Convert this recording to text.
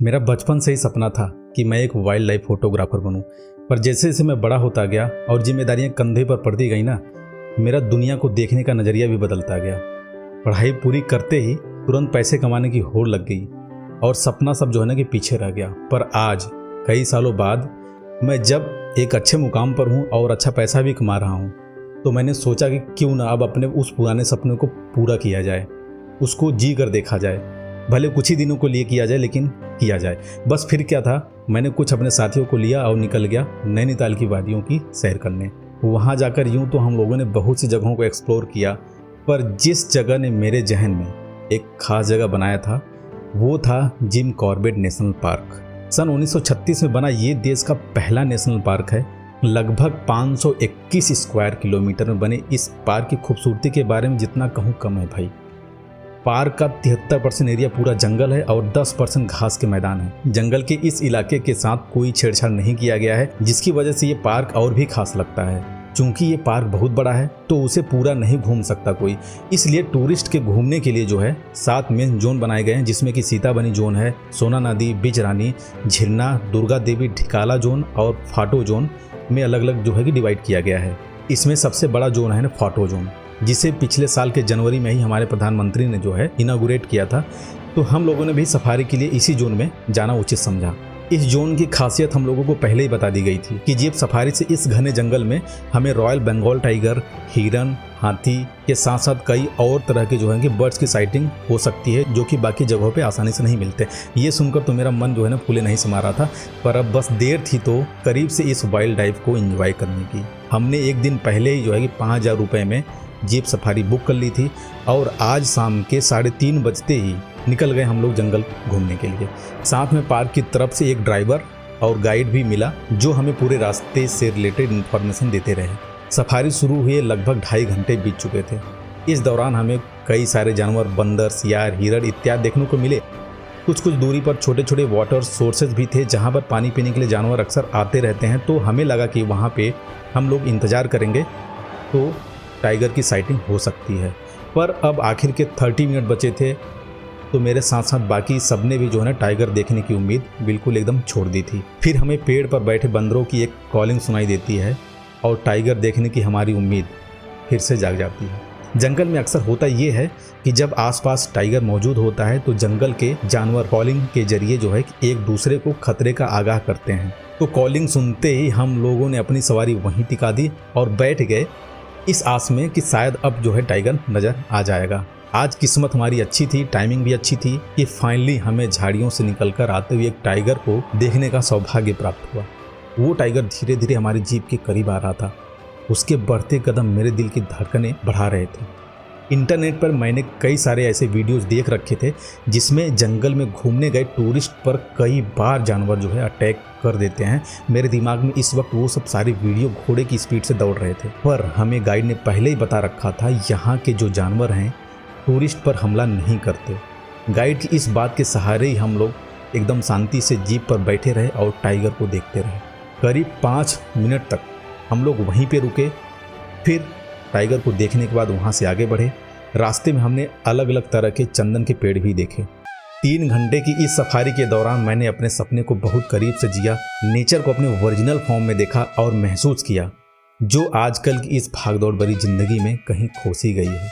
मेरा बचपन से ही सपना था कि मैं एक वाइल्ड लाइफ फोटोग्राफर बनूं, पर जैसे जैसे मैं बड़ा होता गया और जिम्मेदारियां कंधे पर पड़ती गई ना, मेरा दुनिया को देखने का नज़रिया भी बदलता गया। पढ़ाई पूरी करते ही तुरंत पैसे कमाने की होड़ लग गई और सपना सब जो है ना कि पीछे रह गया। पर आज कई सालों बाद मैं जब एक अच्छे मुकाम पर हूँ और अच्छा पैसा भी कमा रहा हूँ, तो मैंने सोचा कि क्यों ना अब अपने उस पुराने सपने को पूरा किया जाए, उसको जी कर देखा जाए। भले कुछ ही दिनों को लिए किया जाए, लेकिन किया जाए। बस फिर क्या था, मैंने कुछ अपने साथियों को लिया और निकल गया नैनीताल की वादियों की सैर करने। वहाँ जाकर यूं तो हम लोगों ने बहुत सी जगहों को एक्सप्लोर किया, पर जिस जगह ने मेरे जहन में एक खास जगह बनाया था वो था जिम कॉर्बेट नेशनल पार्क। सन 1936 में बना ये देश का पहला नेशनल पार्क है। लगभग 521 स्क्वायर किलोमीटर में बने इस पार्क की खूबसूरती के बारे में जितना कहूँ कम है भाई। पार्क का 73% एरिया पूरा जंगल है और 10% घास के मैदान है। जंगल के इस इलाके के साथ कोई छेड़छाड़ नहीं किया गया है, जिसकी वजह से ये पार्क और भी खास लगता है। चूंकि ये पार्क बहुत बड़ा है तो उसे पूरा नहीं घूम सकता कोई, इसलिए टूरिस्ट के घूमने के लिए जो है 7 मेन जोन बनाए गए हैं, जिसमें कि सीताबनी जोन है, सोना नदी, बिजरानी, झिरना, दुर्गा देवी, ढिकाला जोन और फाटो जोन में अलग अलग जो है कि डिवाइड किया गया है। इसमें सबसे बड़ा जोन है ना फाटो जोन, जिसे पिछले साल के जनवरी में ही हमारे प्रधानमंत्री ने जो है इनागुरेट किया था। तो हम लोगों ने भी सफारी के लिए इसी जोन में जाना उचित समझा। इस जोन की खासियत हम लोगों को पहले ही बता दी गई थी कि जीप सफारी से इस घने जंगल में हमें रॉयल बंगाल टाइगर, हिरन, हाथी के साथ साथ कई और तरह के जो है कि बर्ड्स की साइटिंग हो सकती है, जो कि बाकी जगहों पे आसानी से नहीं मिलते। ये सुनकर तो मेरा मन जो है ना फूले नहीं समा रहा था, पर अब बस देर थी तो करीब से इस वाइल्ड लाइफ को एंजॉय करने की। हमने एक दिन पहले ही जो है कि 5,000 रुपये में जीप सफारी बुक कर ली थी और आज शाम के 3:30 बजते ही निकल गए हम लोग जंगल घूमने के लिए। साथ में पार्क की तरफ से एक ड्राइवर और गाइड भी मिला, जो हमें पूरे रास्ते से रिलेटेड इन्फॉर्मेशन देते रहे। सफारी शुरू हुए लगभग 2.5 घंटे बीत चुके थे। इस दौरान हमें कई सारे जानवर, बंदर, सियार, हिरण इत्यादि देखने को मिले। कुछ दूरी पर छोटे छोटे वाटर सोर्सेज भी थे, जहाँ पर पानी पीने के लिए जानवर अक्सर आते रहते हैं। तो हमें लगा कि वहाँ पे हम लोग इंतज़ार करेंगे तो टाइगर की साइटिंग हो सकती है। पर अब आखिर के 30 मिनट बचे थे, तो मेरे साथ साथ बाकी सबने भी जो है ना टाइगर देखने की उम्मीद बिल्कुल एकदम छोड़ दी थी। फिर हमें पेड़ पर बैठे बंदरों की एक कॉलिंग सुनाई देती है और टाइगर देखने की हमारी उम्मीद फिर से जाग जाती है। जंगल में अक्सर होता ये है कि जब आसपास टाइगर मौजूद होता है तो जंगल के जानवर कॉलिंग के जरिए जो है एक दूसरे को खतरे का आगाह करते हैं। तो कॉलिंग सुनते ही हम लोगों ने अपनी सवारी वहीं टिका दी और बैठ गए, इस आस में कि शायद अब जो है टाइगर नज़र आ जाएगा। आज किस्मत हमारी अच्छी थी, टाइमिंग भी अच्छी थी कि फाइनली हमें झाड़ियों से निकलकर आते हुए एक टाइगर को देखने का सौभाग्य प्राप्त हुआ। वो टाइगर धीरे धीरे हमारी जीप के करीब आ रहा था। उसके बढ़ते कदम मेरे दिल की धड़कनें बढ़ा रहे थे। इंटरनेट पर मैंने कई सारे ऐसे वीडियोस देख रखे थे जिसमें जंगल में घूमने गए टूरिस्ट पर कई बार जानवर जो है अटैक कर देते हैं। मेरे दिमाग में इस वक्त वो सब सारी वीडियो घोड़े की स्पीड से दौड़ रहे थे, पर हमें गाइड ने पहले ही बता रखा था यहाँ के जो जानवर हैं टूरिस्ट पर हमला नहीं करते। गाइड की इस बात के सहारे ही हम लोग एकदम शांति से जीप पर बैठे रहे और टाइगर को देखते रहे। करीब 5 मिनट तक हम लोग वहीं पे रुके, फिर टाइगर को देखने के बाद वहाँ से आगे बढ़े। रास्ते में हमने अलग अलग तरह के चंदन के पेड़ भी देखे। 3 घंटे की इस सफारी के दौरान मैंने अपने सपने को बहुत करीब से जिया, नेचर को अपने ओरिजिनल फॉर्म में देखा और महसूस किया, जो आजकल की इस भागदौड़ भरी जिंदगी में कहीं खो सी गई है।